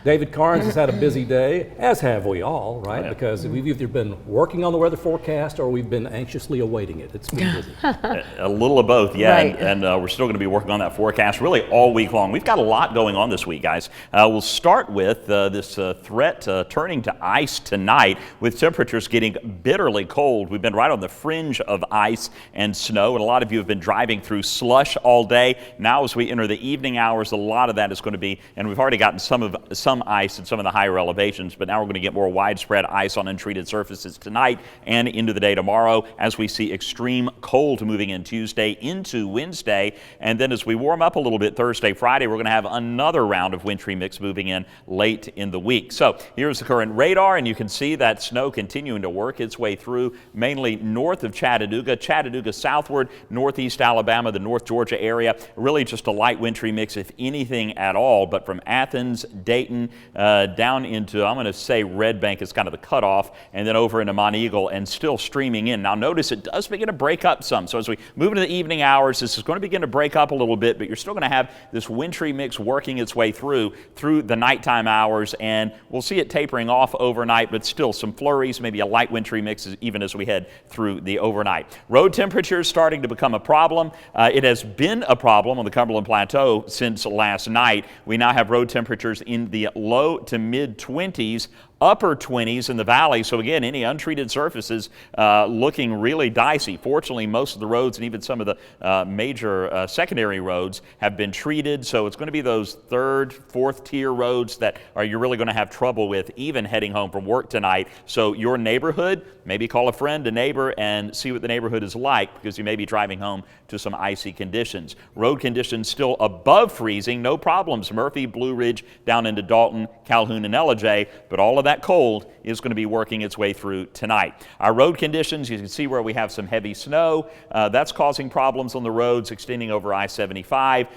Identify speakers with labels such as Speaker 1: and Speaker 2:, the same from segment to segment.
Speaker 1: David Karnes has had a busy day, as have we all, right?
Speaker 2: Yeah.
Speaker 1: Because we've either been working on the weather forecast or we've been anxiously awaiting it. It's been busy.
Speaker 2: A little of both, yeah,
Speaker 3: Right.
Speaker 2: and we're still going to be working on that forecast really all week long. We've got a lot going on this week, guys. We'll start with this threat turning to ice tonight with temperatures getting bitterly cold. We've been right on the fringe of ice and snow, and a lot of you have been driving through slush all day. Now as we enter the evening hours, a lot of that is going to be, and we've already gotten some ice in some of the higher elevations, but now we're going to get more widespread ice on untreated surfaces tonight and into the day tomorrow as we see extreme cold moving in Tuesday into Wednesday. And then as we warm up a little bit Thursday, Friday, we're going to have another round of wintry mix moving in late in the week. So here's the current radar, and you can see that snow continuing to work its way through mainly north of Chattanooga southward, northeast Alabama, the North Georgia area. Really just a light wintry mix, if anything at all, but from Athens, Dayton, down into, I'm going to say Red Bank is kind of the cutoff, and then over into Monteagle and still streaming in. Now notice it does begin to break up some. So as we move into the evening hours, this is going to begin to break up a little bit, but you're still going to have this wintry mix working its way through the nighttime hours, and we'll see it tapering off overnight, but still some flurries, maybe a light wintry mix even as we head through the overnight. Road temperatures starting to become a problem. It has been a problem on the Cumberland Plateau since last night. We now have road temperatures in the low to mid 20s, upper 20s in the valley. So again, any untreated surfaces looking really dicey. Fortunately, most of the roads and even some of the major secondary roads have been treated. So it's going to be those third, fourth tier roads that you're really going to have trouble with even heading home from work tonight. So your neighborhood, maybe call a friend, a neighbor, and see what the neighborhood is like, because you may be driving home to some icy conditions. Road conditions still above freezing, no problems. Murphy, Blue Ridge, down into Dalton, Calhoun, and Ellijay, but all of that cold is going to be working its way through tonight. Our road conditions, you can see where we have some heavy snow. That's causing problems on the roads extending over I-75.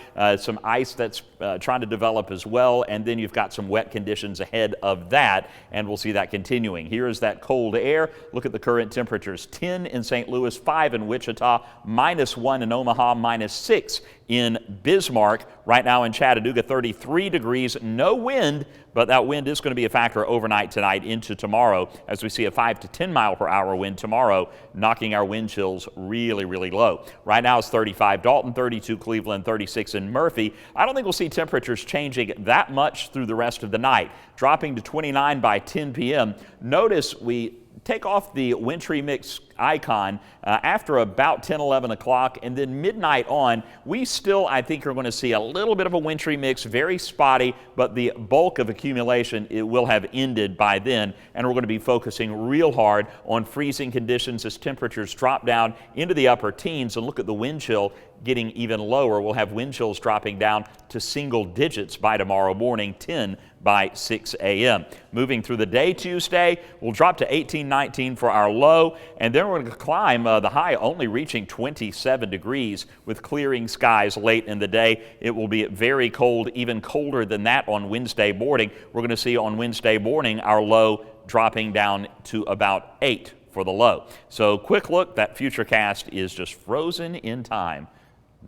Speaker 2: Some ice that's trying to develop as well, and then you've got some wet conditions ahead of that, and we'll see that continuing. Here is that cold air. Look at the current temperatures. 10 in St. Louis, 5 in Wichita, -1 in Omaha, -6 in Bismarck. Right now in Chattanooga, 33 degrees, no wind, but that wind is going to be a factor overnight tonight into tomorrow as we see a 5 to 10 mile per hour wind tomorrow, knocking our wind chills really, really low. Right now it's 35 Dalton, 32 Cleveland, 36 in Murphy. I don't think we'll see temperatures changing that much through the rest of the night, dropping to 29 by 10 p.m. Notice we take off the wintry mix icon after about 10, 11 o'clock, and then midnight on, we still, I think, are going to see a little bit of a wintry mix, very spotty, but the bulk of accumulation, it will have ended by then, and we're going to be focusing real hard on freezing conditions as temperatures drop down into the upper teens. And look at the wind chill getting even lower. We'll have wind chills dropping down to single digits by tomorrow morning, 10 by 6 a.m. Moving through the day Tuesday, we'll drop to 18, 19 for our low, and then we're going to climb the high only reaching 27 degrees with clearing skies late in the day. It will be very cold, even colder than that on Wednesday morning. We're going to see on Wednesday morning our low dropping down to about 8 for the low. So quick look, that futurecast is just frozen in time.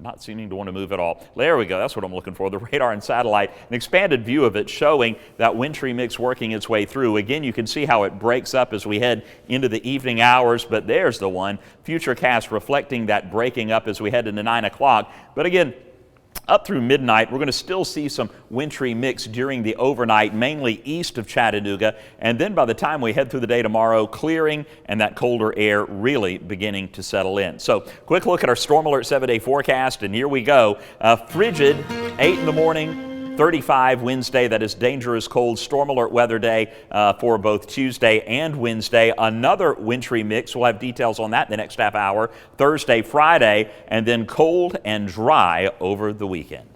Speaker 2: Not seeming to want to move at all. There we go. That's what I'm looking for. The radar and satellite, an expanded view of it showing that wintry mix working its way through. Again, you can see how it breaks up as we head into the evening hours, but there's the one. Futurecast reflecting that breaking up as we head into 9 o'clock. But again, up through midnight, we're going to still see some wintry mix during the overnight, mainly east of Chattanooga. And then by the time we head through the day tomorrow, clearing and that colder air really beginning to settle in. So quick look at our Storm Alert 7-day forecast, and here we go. Frigid, 8 in the morning. 35 Wednesday, that is dangerous cold storm alert weather day for both Tuesday and Wednesday. Another wintry mix. We'll have details on that in the next half hour. Thursday, Friday, and then cold and dry over the weekend.